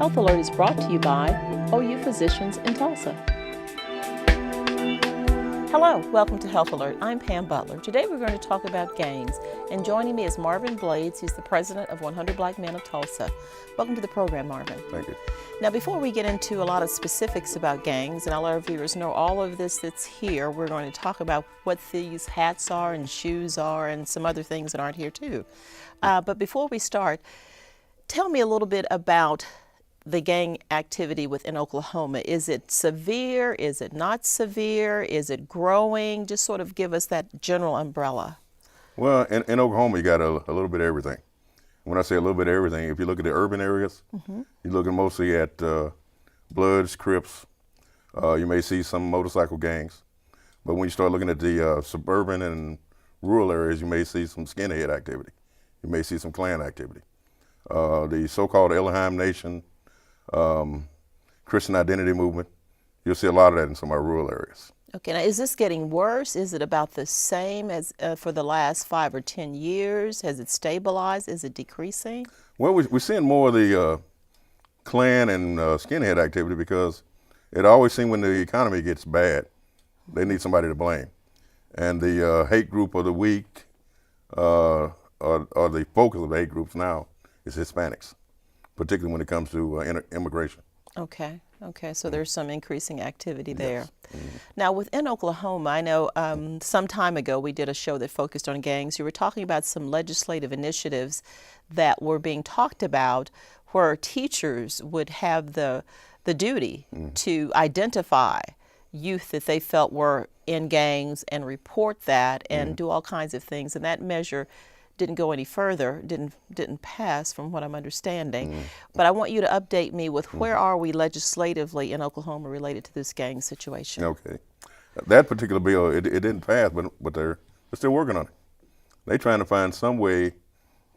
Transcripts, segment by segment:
Health Alert is brought to you by OU Physicians in Tulsa. Hello, welcome to Health Alert. I'm Pam Butler. Today we're going to talk about gangs, and joining me is Marvin Blades. He's the president of 100 Black Men of Tulsa. Welcome to the program, Marvin. Thank you. Now, before we get into a lot of specifics about gangs, and I'll let our viewers know all of this that's here, we're going to talk about what these hats are and shoes are and some other things that aren't here too. But before we start, tell me a little bit about the gang activity within Oklahoma. Is it severe? Is it not severe? Is it growing? Just sort of give us that general umbrella. Well, in Oklahoma, you got a little bit of everything. When I say a little bit of everything, if you look at the urban areas, you're looking mostly at Bloods, Crips. You may see some motorcycle gangs. But when you start looking at the suburban and rural areas, you may see some skinhead activity. You may see some Klan activity. The so-called Elohim Nation, Christian identity movement, you'll see a lot of that in some of our rural areas. Okay, now is this getting worse? Is it about the same as for the last 5 or 10 years? Has it stabilized? Is it decreasing? Well, we're seeing more of the Klan and skinhead activity because it always seems when the economy gets bad, they need somebody to blame. And the hate group of the week, or the focus of the hate groups now, is Hispanics, particularly when it comes to immigration. Okay, so there's some increasing activity there. Yes. Now, within Oklahoma, I know some time ago we did a show that focused on gangs. You were talking about some legislative initiatives that were being talked about where teachers would have the duty to identify youth that they felt were in gangs and report that and do all kinds of things. And that measure didn't go any further, didn't pass from what I'm understanding. But I want you to update me with where are we legislatively in Oklahoma related to this gang situation? Okay. That particular bill, it didn't pass, but they're still working on it. They're trying to find some way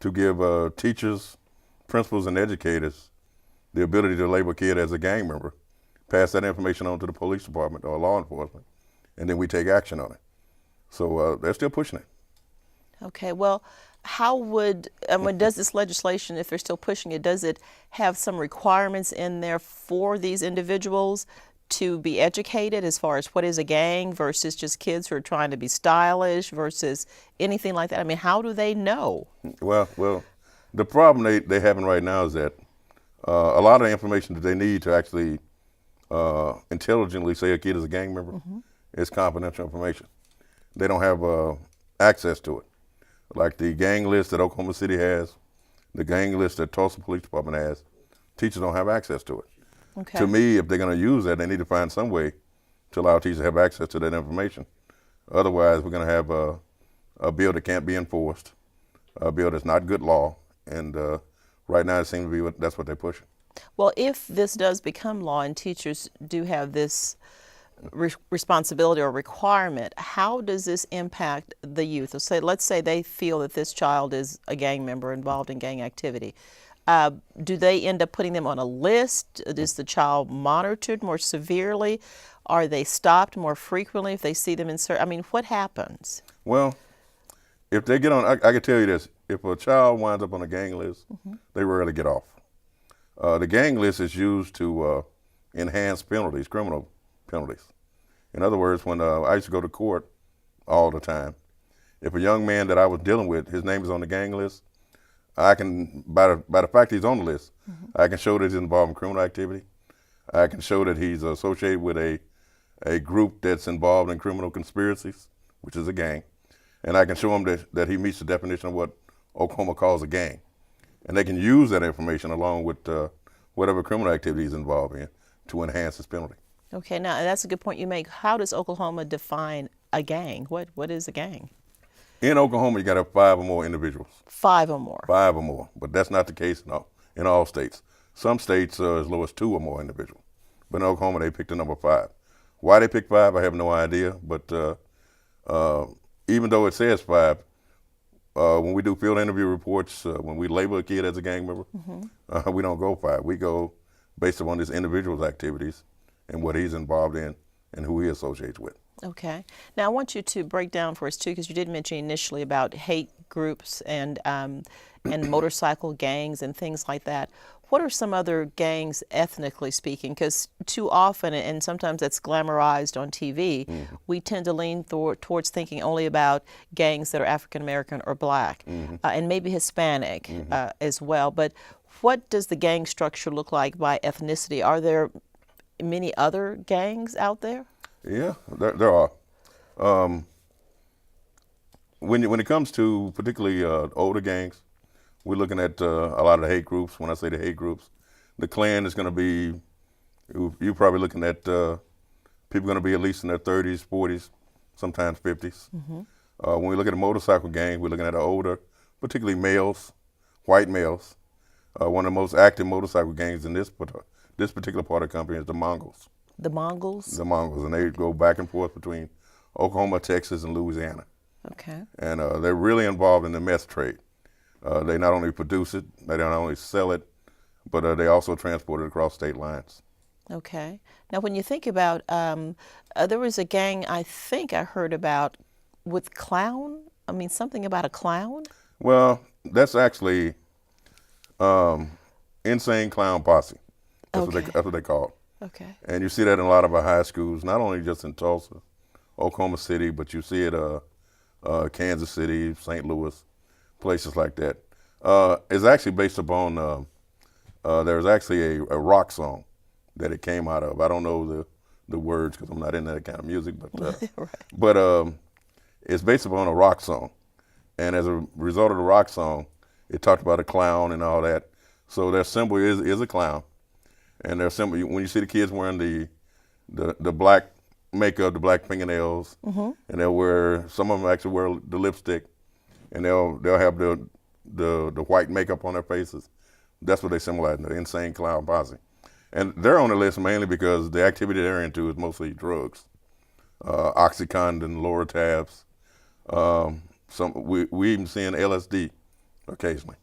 to give teachers, principals, and educators the ability to label a kid as a gang member, pass that information on to the police department or law enforcement, and then we take action on it. So they're still pushing it. Okay, well, how would, does this legislation, if they're still pushing it, does it have some requirements in there for these individuals to be educated as far as what is a gang versus just kids who are trying to be stylish versus anything like that? I mean, how do they know? Well, the problem they're having right now is that a lot of the information that they need to actually intelligently say a kid is a gang member is confidential information. They don't have access to it. Like the gang list that Oklahoma City has, the gang list that Tulsa Police Department has, teachers don't have access to it. Okay. To me, if they're going to use that, they need to find some way to allow teachers to have access to that information. Otherwise, we're going to have a bill that can't be enforced, a bill that's not good law, and right now it seems to be that's what they're pushing. Well, if this does become law and teachers do have this responsibility or requirement, how does this impact the youth? So let's say they feel that this child is a gang member involved in gang activity. Do they end up putting them on a list? Is the child monitored more severely? Are they stopped more frequently if they see them in certain, I mean, what happens? Well, if they get on, I can tell you this, if a child winds up on a gang list, they rarely get off. The gang list is used to enhance penalties, criminal penalties. In other words, when I used to go to court all the time, if a young man that I was dealing with, his name is on the gang list, I can, by the fact he's on the list, I can show that he's involved in criminal activity. I can show that he's associated with a group that's involved in criminal conspiracies, which is a gang. And I can show him that he meets the definition of what Oklahoma calls a gang. And they can use that information along with whatever criminal activity he's involved in to enhance his penalty. Okay, now that's a good point you make. How does Oklahoma define a gang? What is a gang? In Oklahoma, you got to have 5 or more individuals. 5 or more. 5 or more, but that's not the case in all states. Some states as low as 2 or more individuals. But in Oklahoma, they picked the number 5. Why they picked 5, I have no idea. But even though it says 5, when we do field interview reports, when we label a kid as a gang member, we don't go 5. We go based upon this individual's activities and what he's involved in and who he associates with. Okay. Now I want you to break down for us too, because you did mention initially about hate groups and motorcycle gangs and things like that. what are some other gangs ethnically speaking? Because too often, and sometimes that's glamorized on TV, we tend to lean towards thinking only about gangs that are African American or black, and maybe Hispanic as well. But what does the gang structure look like by ethnicity? Are there many other gangs out there? Yeah, there are. When it comes to particularly older gangs, we're looking at a lot of the hate groups. When I say the hate groups, the Klan is going to be, you're probably looking at people going to be at least in their 30s, 40s, sometimes 50s. When we look at a motorcycle gang, we're looking at the older, particularly males, white males. One of the most active motorcycle gangs in this particular part of the country is the Mongols. The Mongols? The Mongols, and they go back and forth between Oklahoma, Texas, and Louisiana. Okay. And they're really involved in the meth trade. They not only produce it, they not only sell it, but they also transport it across state lines. Okay. Now, when you think about, there was a gang I think I heard about with clown. I mean, something about a clown. Well, that's actually insane clown posse. That's what they call it. Okay. And you see that in a lot of our high schools, not only just in Tulsa, Oklahoma City, but you see it Kansas City, St. Louis, places like that. It's actually based upon, there's actually a rock song that it came out of. I don't know the words because I'm not in that kind of music, but Right. but it's based upon a rock song. And as a result of the rock song, it talked about a clown and all that. So their symbol is a clown. And their symbol, when you see the kids wearing the black makeup, the black fingernails, and they'll wear, some of them actually wear the lipstick, and they'll have the white makeup on their faces. That's what they symbolize, the insane clown posse. And they're on the list mainly because the activity they're into is mostly drugs, OxyContin, Loratabs. We even seeing LSD occasionally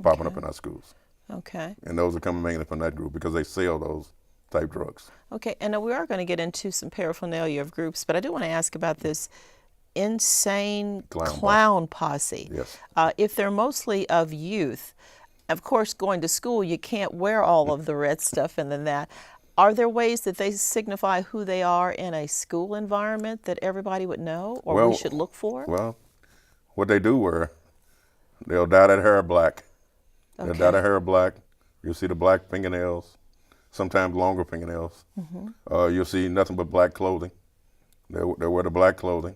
popping up in our schools. Okay. And those are coming mainly from that group because they sell those type drugs. Okay, and now we are going to get into some paraphernalia of groups, but I do want to ask about this insane clown posse. Yes. If they're mostly of youth, of course, going to school, you can't wear all of the red stuff and then that. Are there ways that they signify who they are in a school environment that everybody would know or we should look for? Well, what they do they'll dye that hair black. They'll dye their hair black. You'll see the black fingernails, sometimes longer fingernails. You'll see nothing but black clothing. They'll wear the black clothing.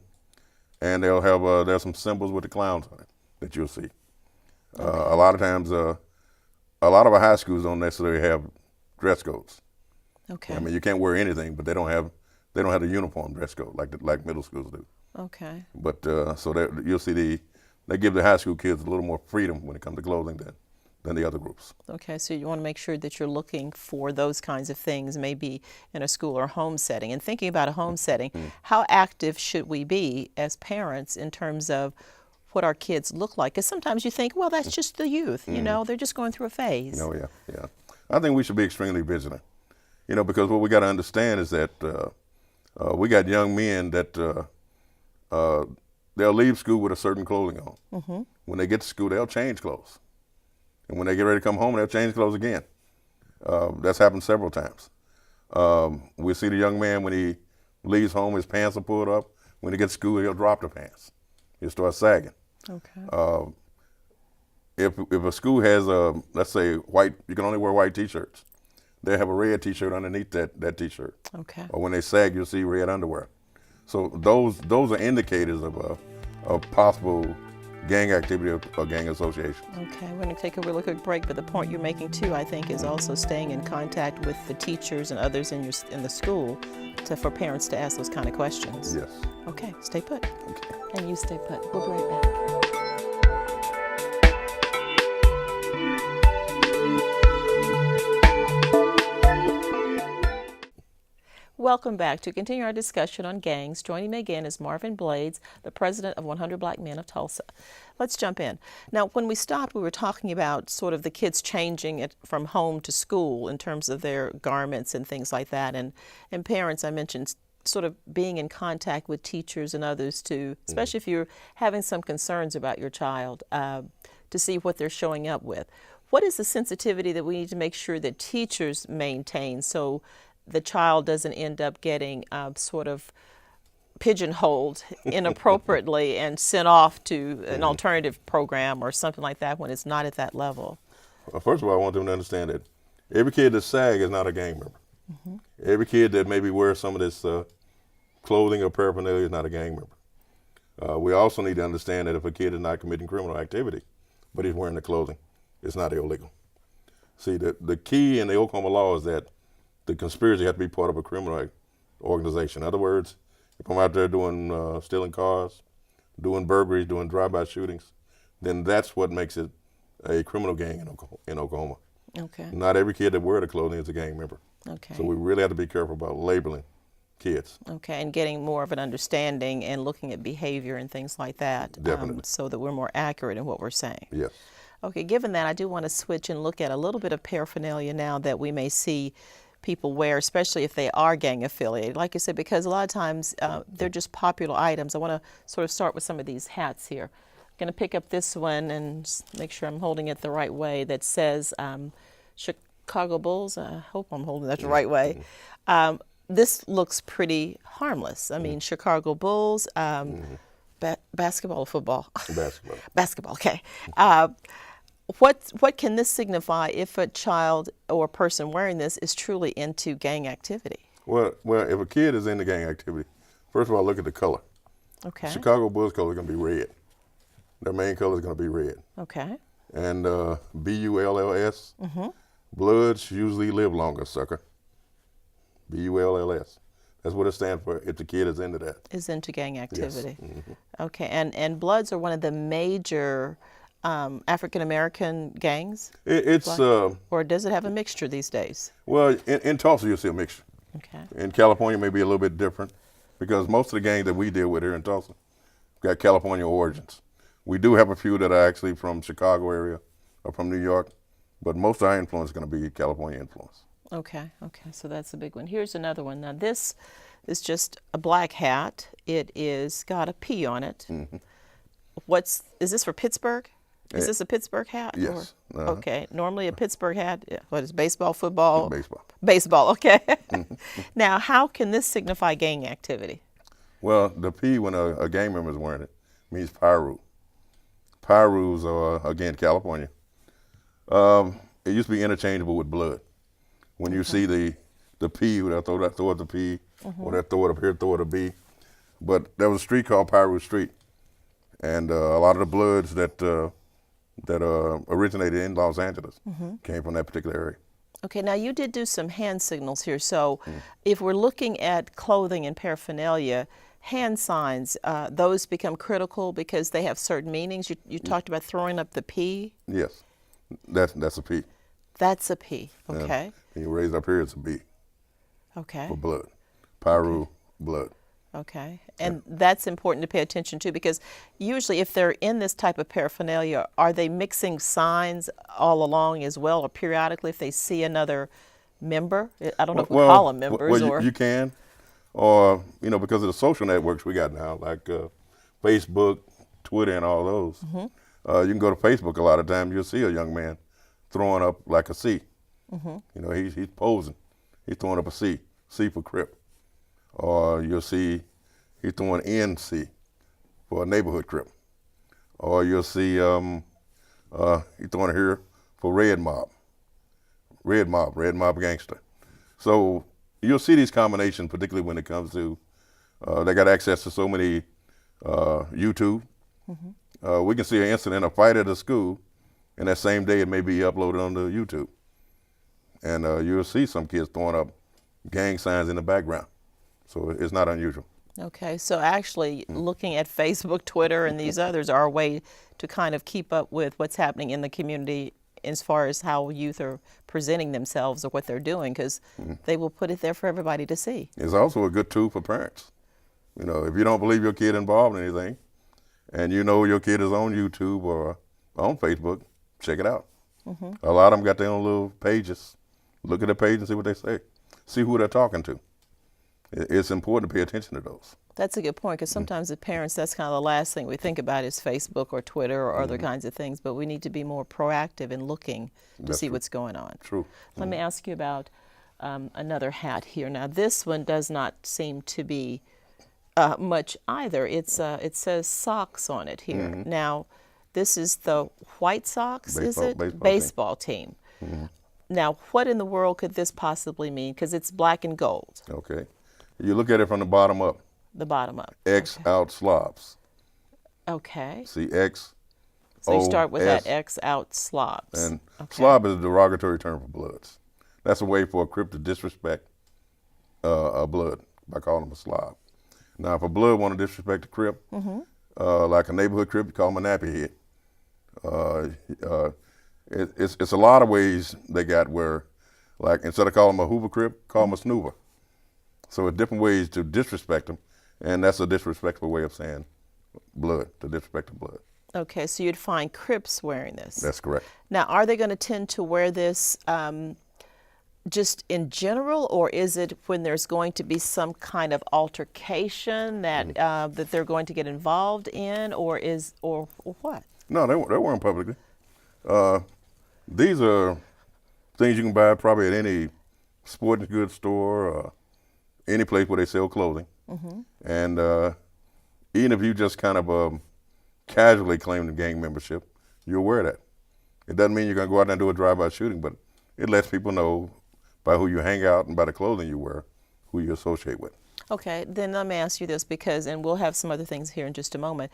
And they'll have, there's some symbols with the clowns on it that you'll see. A lot of times, a lot of our high schools don't necessarily have dress codes. Okay. I mean, you can't wear anything, but they don't have the uniform dress code like middle schools do. Okay. But so you'll see they give the high school kids a little more freedom when it comes to clothing than the other groups. Okay, so you want to make sure that you're looking for those kinds of things, maybe in a school or home setting. And thinking about a home setting, how active should we be as parents in terms of what our kids look like? Because sometimes you think, well, that's just the youth, you know, they're just going through a phase. Oh, yeah. I think we should be extremely vigilant, because what we got to understand is that we got young men that they'll leave school with a certain clothing on. When they get to school, they'll change clothes. And when they get ready to come home, they'll change clothes again. That's happened several times. We see the young man when he leaves home, his pants are pulled up. When he gets to school, he'll drop the pants. He'll start sagging. Okay. If a school has let's say white, you can only wear white T-shirts. They have a red T-shirt underneath that T-shirt. Okay. Or when they sag, you'll see red underwear. So those are indicators of possible gang activity or gang association. Okay, we're going to take a really quick break, but the point you're making too, I think, is also staying in contact with the teachers and others in the school for parents to ask those kind of questions. Yes. Okay, stay put. Okay. And you stay put. We'll be right back. Welcome back. To continue our discussion on gangs, joining me again is Marvin Blades, the president of 100 Black Men of Tulsa. Let's jump in. Now, when we stopped, we were talking about sort of the kids changing it from home to school in terms of their garments and things like that. And parents, I mentioned, sort of being in contact with teachers and others too, especially if you're having some concerns about your child, to see what they're showing up with. what is the sensitivity that we need to make sure that teachers maintain so the child doesn't end up getting sort of pigeonholed inappropriately and sent off to an alternative program or something like that when it's not at that level? Well, first of all, I want them to understand that every kid that SAG is not a gang member. Every kid that maybe wears some of this clothing or paraphernalia is not a gang member. We also need to understand that if a kid is not committing criminal activity, but he's wearing the clothing, it's not illegal. See, the key in the Oklahoma law is that the conspiracy has to be part of a criminal organization. In other words, if I'm out there doing stealing cars, doing burglaries, doing drive-by shootings, then that's what makes it a criminal gang in Oklahoma. Okay. Not every kid that wears the clothing is a gang member. Okay. So we really have to be careful about labeling kids. Okay, and getting more of an understanding and looking at behavior and things like that. Definitely. So that we're more accurate in what we're saying. Yes. Okay, given that, I do want to switch and look at a little bit of paraphernalia now that we may see people wear, especially if they are gang affiliated. Like I said, because a lot of times they're just popular items. I want to sort of start with some of these hats here. I'm going to pick up this one and just make sure I'm holding it the right way that says Chicago Bulls. I hope I'm holding that the right way. This looks pretty harmless. I mean, Chicago Bulls, basketball or football? Basketball. Basketball, okay. What can this signify if a child or a person wearing this is truly into gang activity? Well, if a kid is into gang activity, first of all, look at the color. Okay. Chicago Bulls color is going to be red. Their main color is going to be red. Okay. And BULLS, Bloods usually live longer, sucker. BULLS. That's what it stands for if the kid is into that. Is into gang activity. Yes. Okay. And Bloods are one of the major African American gangs? It's or does it have a mixture these days? well, in Tulsa you'll see a mixture. Okay. In California, maybe a little bit different, because most of the gangs that we deal with here in Tulsa got California origins. We do have a few that are actually from Chicago area or from New York, but most of our influence is going to be California influence. Okay, okay, so that's a big one. Here's another one. Now this is just a black hat. It is got a P on it. Is this for Pittsburgh? Is this a Pittsburgh hat? Yes. Or, okay, normally a Pittsburgh hat, what is baseball, football? Baseball. Baseball, okay. Now, how can this signify gang activity? Well, the P, when a gang member is wearing it, means Pyru. Pyrus are, again, California. It used to be interchangeable with blood. When you see the P, they'll throw it the P, or they'll throw it up here, throw it a B. But there was a street called Pyru Street. And a lot of the Bloods that originated in Los Angeles came from that particular area. Okay, now you did do some hand signals here. So if we're looking at clothing and paraphernalia, hand signs, those become critical because they have certain meanings. You talked about throwing up the P. Yes, that's a P. That's a P, okay. And you raise up here, it's a B. Okay. For blood. Pyru, blood. Okay, and that's important to pay attention to because usually if they're in this type of paraphernalia, are they mixing signs all along as well or periodically if they see another member? I don't know if we call them members. Well, you can, or, because of the social networks we got now, like Facebook, Twitter, and all those. You can go to Facebook a lot of times, you'll see a young man throwing up like a C. He's posing. He's throwing up a C for Crip. Or you'll see he's throwing NC for a neighborhood Crip. Or you'll see he's throwing it here for Red Mob gangster. So you'll see these combinations, particularly when it comes to, they got access to so many YouTube. We can see an incident, a fight at a school, and that same day it may be uploaded onto YouTube. And you'll see some kids throwing up gang signs in the background. So it's not unusual. Okay, so actually looking at Facebook, Twitter, and these others are a way to kind of keep up with what's happening in the community as far as how youth are presenting themselves or what they're doing, because they will put it there for everybody to see. It's also a good tool for parents. If you don't believe your kid involved in anything, and your kid is on YouTube or on Facebook, check it out. A lot of them got their own little pages. Look at the page and see what they say. See who they're talking to. It's important to pay attention to those. That's a good point, because sometimes as parents, that's kind of the last thing we think about is Facebook or Twitter or other kinds of things, but we need to be more proactive in looking to That's see true. what's going on. True. Let me ask you about another hat here. Now, this one does not seem to be much either. It says Sox on it here. Now, this is the White Sox, is it? Baseball team. Now, what in the world could this possibly mean? Because it's black and gold, Okay. You look at it from the bottom up. the bottom up. X out slobs. Okay. See, X. So you start with O-S, that X out slobs. And slob is a derogatory term for bloods. That's a way for a Crip to disrespect a blood by calling them a slob. Now, if a blood want to disrespect a Crip, like a neighborhood Crip, you call them a nappy head. It's a lot of ways they got where, like, instead of calling them a Hoover Crip, call them a snoover. So it's different ways to disrespect them, and that's a disrespectful way of saying blood, to disrespect the blood. Okay, so you'd find Crips wearing this. That's correct. Now, are they going to tend to wear this just in general, or is it when there's going to be some kind of altercation that that they're going to get involved in, or what? No, they wear them publicly. These are things you can buy probably at any sporting goods store or any place where they sell clothing. And even if you just kind of casually claim the gang membership, you'll wear that. It doesn't mean you're going to go out there and do a drive-by shooting, but it lets people know by who you hang out and by the clothing you wear, who you associate with. Okay, then let me ask you this, because, and we'll have some other things here in just a moment,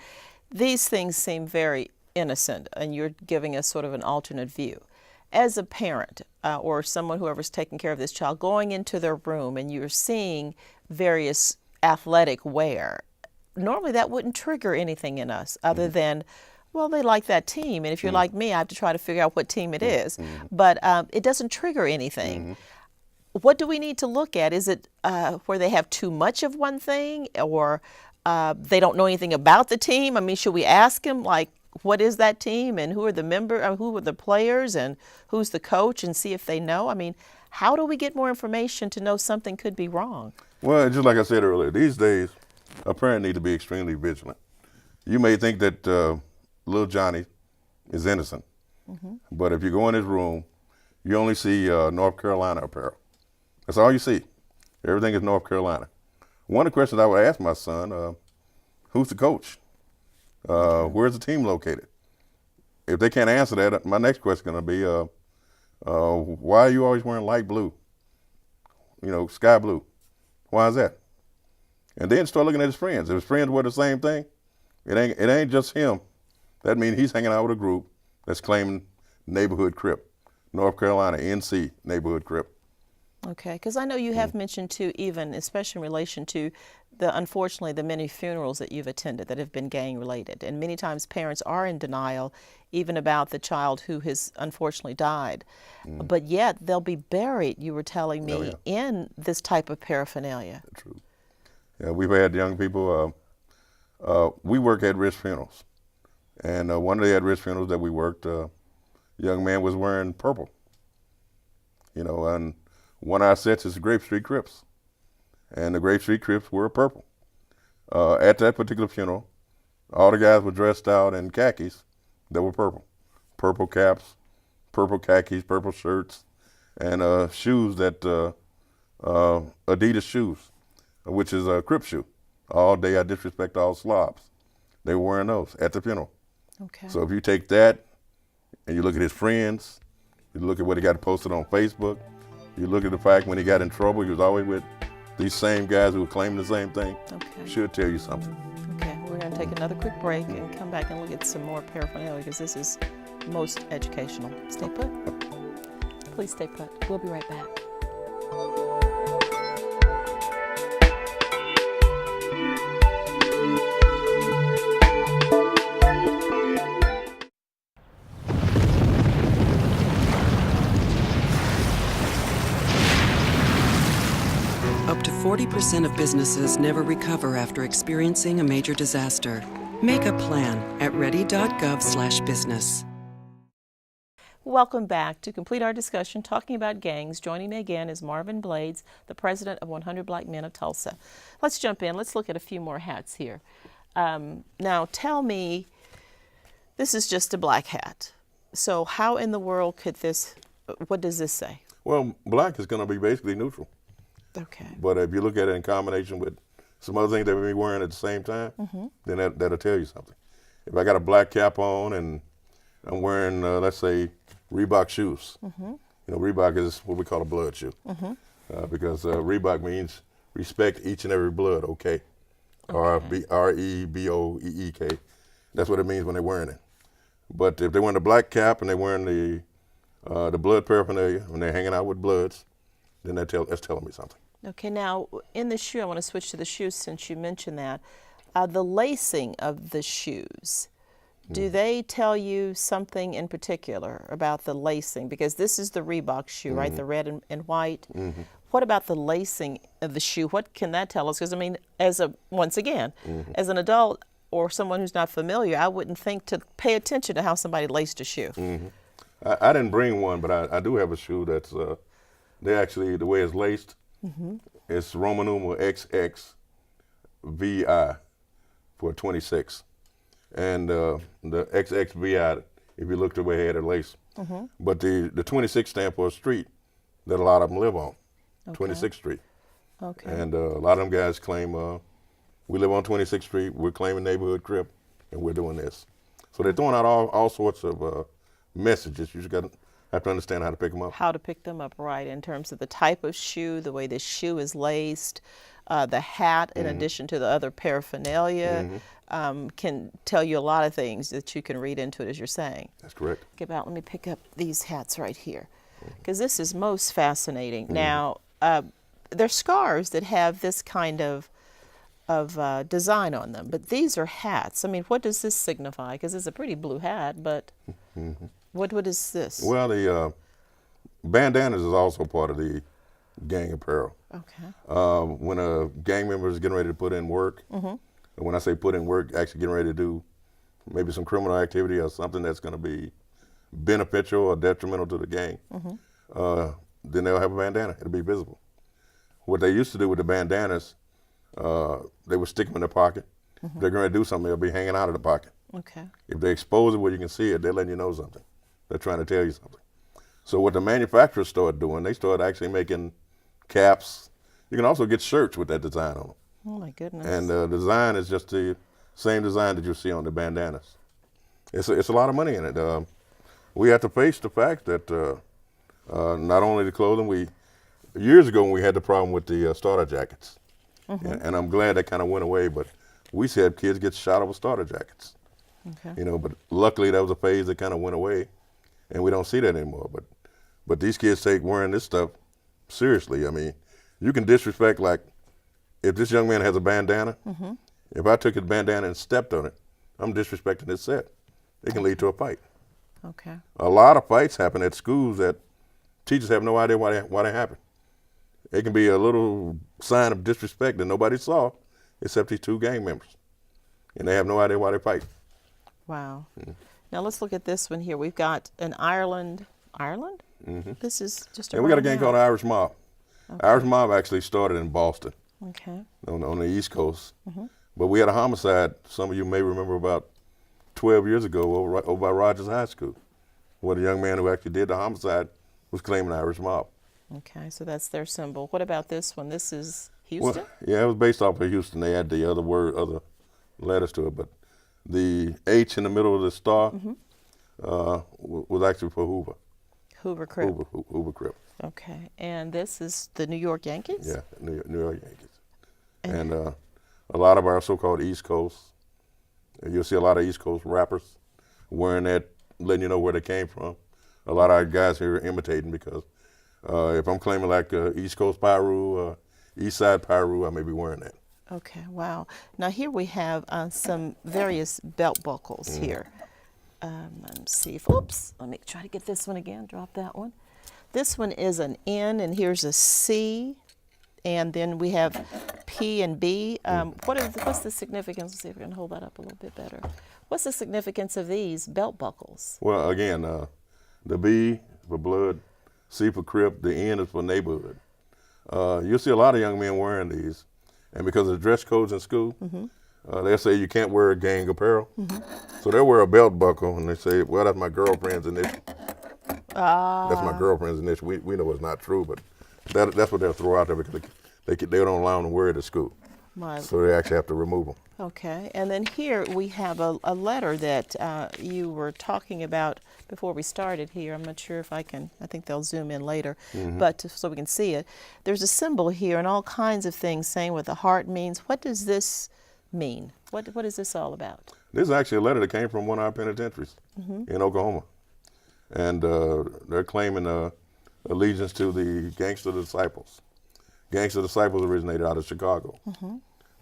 these things seem very innocent, and you're giving us sort of an alternate view. As a parent or someone whoever's taking care of this child, going into their room and you're seeing various athletic wear, normally that wouldn't trigger anything in us other than, well, they like that team. And if you're like me, I have to try to figure out what team it is. But it doesn't trigger anything. What do we need to look at? Is it where they have too much of one thing, or they don't know anything about the team? I mean, should we ask them, like, what is that team, and who are the who are the players, and who's the coach, and see if they know? I mean, how do we get more information to know something could be wrong? Well, just like I said earlier, these days, a parent needs to be extremely vigilant. You may think that little Johnny is innocent, but if you go in his room, you only see North Carolina apparel. That's all you see. Everything is North Carolina. One of the questions I would ask my son, who's the coach? Where's the team located? If they can't answer that, my next question is going to be, why are you always wearing light blue? Sky blue. Why is that? And then start looking at his friends. If his friends wear the same thing, it ain't just him. That means he's hanging out with a group that's claiming neighborhood Crip, North Carolina, NC, neighborhood Crip. Okay, because I know you have mentioned too, even especially in relation to unfortunately, the many funerals that you've attended that have been gang related. And many times parents are in denial even about the child who has unfortunately died. But yet they'll be buried, you were telling me, in this type of paraphernalia. True. Yeah, we've had young people, we work at risk funerals. And one of the at-risk funerals that we worked, a young man was wearing purple. And one of our sets is the Grape Street Crips. And the Grape Street Crips were purple. At that particular funeral, all the guys were dressed out in khakis that were purple. Purple caps, purple khakis, purple shirts, and shoes that, Adidas shoes, which is a Crip shoe. All day I disrespect all slobs. They were wearing those at the funeral. Okay. So if you take that and you look at his friends, you look at what he got posted on Facebook, you look at the fact when he got in trouble, he was always with these same guys who were claiming the same thing. Okay. Should tell you something. Okay, we're going to take another quick break and come back and look at some more paraphernalia, because this is most educational. Stay put. Please stay put. We'll be right back. Up to 40% of businesses never recover after experiencing a major disaster. Make a plan at ready.gov/business. Welcome back. To complete our discussion talking about gangs, joining me again is Marvin Blades, the president of 100 Black Men of Tulsa. Let's jump in. Let's look at a few more hats here. Now, tell me, this is just a black hat. So how in the world could this, what does this say? Well, black is going to be basically neutral. Okay. But if you look at it in combination with some other things that we be wearing at the same time, then that'll tell you something. If I got a black cap on and I'm wearing, let's say, Reebok shoes. You know, Reebok is what we call a blood shoe, because Reebok means respect each and every blood, okay? R-E-B-O-E-E-K. That's what it means when they're wearing it. But if they're wearing the black cap and they're wearing the blood paraphernalia, when they're hanging out with bloods, then that's telling me something. Okay, now in the shoe, I want to switch to the shoes since you mentioned that. The lacing of the shoes, do they tell you something in particular about the lacing? Because this is the Reebok shoe, right? The red and white. What about the lacing of the shoe? What can that tell us? Because I mean, once again, as an adult or someone who's not familiar, I wouldn't think to pay attention to how somebody laced a shoe. I didn't bring one, but I do have a shoe that's, they actually, the way it's laced, it's Roman numeral XXVI for 26. And the XXVI, if you look the way it had it laced. But the 26 stand for a street that a lot of them live on, 26th Street. Okay. And a lot of them guys claim, we live on 26th Street, we're claiming neighborhood crib, and we're doing this. So they're throwing out all sorts of messages. You just have to understand how to pick them up. How to pick them up, right, in terms of the type of shoe, the way the shoe is laced, the hat, in addition to the other paraphernalia, can tell you a lot of things that you can read into it, as you're saying. That's correct. Get out, let me pick up these hats right here, because this is most fascinating. Now, there's scarves that have this kind of design on them, but these are hats. I mean, what does this signify? Because it's a pretty blue hat, but what is this? Well, the bandanas is also part of the gang apparel. Okay. When a gang member is getting ready to put in work, and when I say put in work, actually getting ready to do maybe some criminal activity or something that's going to be beneficial or detrimental to the gang, then they'll have a bandana. It'll be visible. What they used to do with the bandanas, they would stick them in their pocket. If they're going to do something, they'll be hanging out of the pocket. Okay. If they expose it where you can see it, they're letting you know something. They're trying to tell you something. So what the manufacturers started doing, they started actually making caps. You can also get shirts with that design on them. Oh my goodness. And the design is just the same design that you see on the bandanas. It's a lot of money in it. We have to face the fact that not only the clothing, years ago when we had the problem with the starter jackets, and I'm glad that kind of went away, but we used to have kids get shot over starter jackets. Okay. You know, but luckily that was a phase that kind of went away, and we don't see that anymore. But these kids take wearing this stuff seriously. I mean, you can disrespect, like, if this young man has a bandana, if I took his bandana and stepped on it, I'm disrespecting his set. It can lead to a fight. Okay. A lot of fights happen at schools that teachers have no idea why they happen. It can be a little sign of disrespect that nobody saw except these two gang members. And they have no idea why they fight. Wow. Now let's look at this one here. We've got an Ireland? This is just And we got a gang called Irish Mob. Irish Mob actually started in Boston. Okay. On the East Coast. But we had a homicide, some of you may remember, about 12 years ago over by Rogers High School, where the young man who actually did the homicide was claiming Irish Mob. Okay, so that's their symbol. What about this one? This is Houston? Well, yeah, it was based off of Houston. They had the other letters to it, but the H in the middle of the star was actually for Hoover. Hoover Crip. Hoover Crip. Okay, and this is the New York Yankees? Yeah, New York Yankees. And a lot of our so-called East Coast, you'll see a lot of East Coast rappers wearing that, letting you know where they came from. A lot of our guys here are imitating, because if I'm claiming like East Coast Pyru, East Side Pyru, I may be wearing that. Okay, wow. Now here we have some various belt buckles here. Let's see if, oops, let me try to get this one again, drop that one. This one is an N, and here's a C, and then we have P and B. What's the significance? Let's see if we can hold that up a little bit better. What's the significance of these belt buckles? Well, again, The B for blood, C for crip, the N is for neighborhood. You'll see a lot of young men wearing these, and because of the dress codes in school, they'll say you can't wear gang apparel. So they'll wear a belt buckle, and they say, well, that's my girlfriend's initial. That's my girlfriend's initial. We know it's not true, but that's what they'll throw out there because they don't allow them to wear it at school. Right. So they actually have to remove them. Okay, and then here we have a letter that you were talking about before we started here. I'm not sure if I think they'll zoom in later, but so we can see it. There's a symbol here and all kinds of things saying what the heart means. What does this mean? What is this all about? This is actually a letter that came from one of our penitentiaries in Oklahoma. And they're claiming allegiance to the Gangster Disciples. Gangster Disciples originated out of Chicago.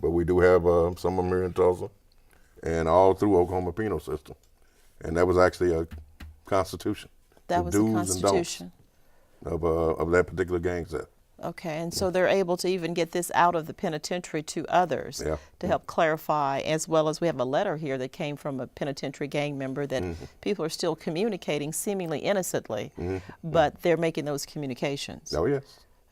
But we do have some of them here in Tulsa and all through Oklahoma penal system. And that was actually a constitution. That was the constitution Of that particular gang set. Okay, and so they're able to even get this out of the penitentiary to others to help clarify, as well as we have a letter here that came from a penitentiary gang member that people are still communicating seemingly innocently, but they're making those communications. Oh, yes.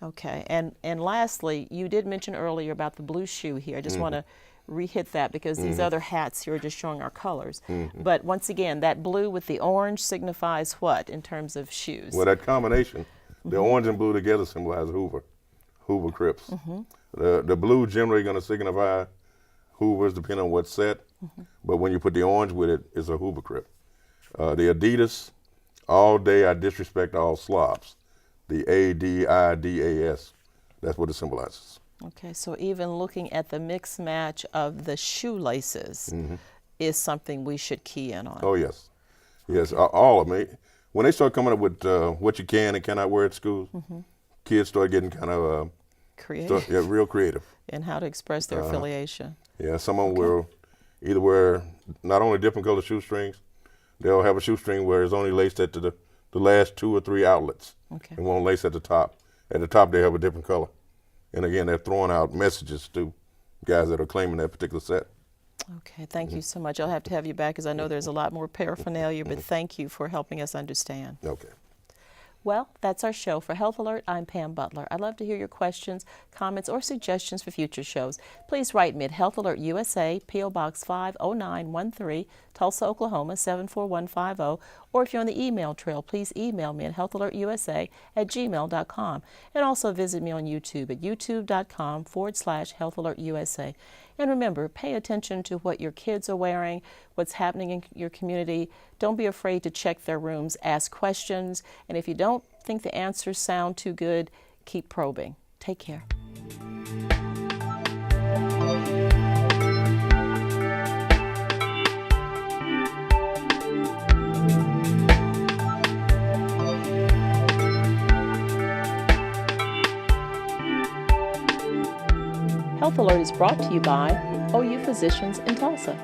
Okay, and lastly, you did mention earlier about the blue shoe here. I just want to re-hit that because these other hats here are just showing our colors. But once again, that blue with the orange signifies what in terms of shoes? Well, that combination, the orange and blue together symbolize Hoover Crips. The blue generally going to signify Hoovers depending on what set, but when you put the orange with it, it's a Hoover Crip. The Adidas, all day I disrespect all slobs. The ADIDAS, that's what it symbolizes. Okay, so even looking at the mix match of the shoelaces is something we should key in on. Oh, yes. Yes, all of them. When they start coming up with what you can and cannot wear at school, kids start getting kind of creative. Real creative. And how to express their affiliation. Yeah, some of them will either wear not only different color shoestrings, they'll have a shoestring where it's only laced at the last 2 or 3 outlets. Okay. And won't lace at the top. At the top, they have a different color. And again, they're throwing out messages to guys that are claiming that particular set. Okay, thank you so much. I'll have to have you back because I know there's a lot more paraphernalia, but thank you for helping us understand. Okay. Well, that's our show. For Health Alert, I'm Pam Butler. I'd love to hear your questions, comments, or suggestions for future shows. Please write me at Health Alert USA, P.O. Box 50913, Tulsa, Oklahoma 74150. Or if you're on the email trail, please email me at healthalertusa@gmail.com. And also visit me on YouTube at youtube.com/healthalertusa. And remember, pay attention to what your kids are wearing, what's happening in your community. Don't be afraid to check their rooms, ask questions, and if you don't think the answers sound too good, keep probing. Take care. Health Alert is brought to you by OU Physicians in Tulsa.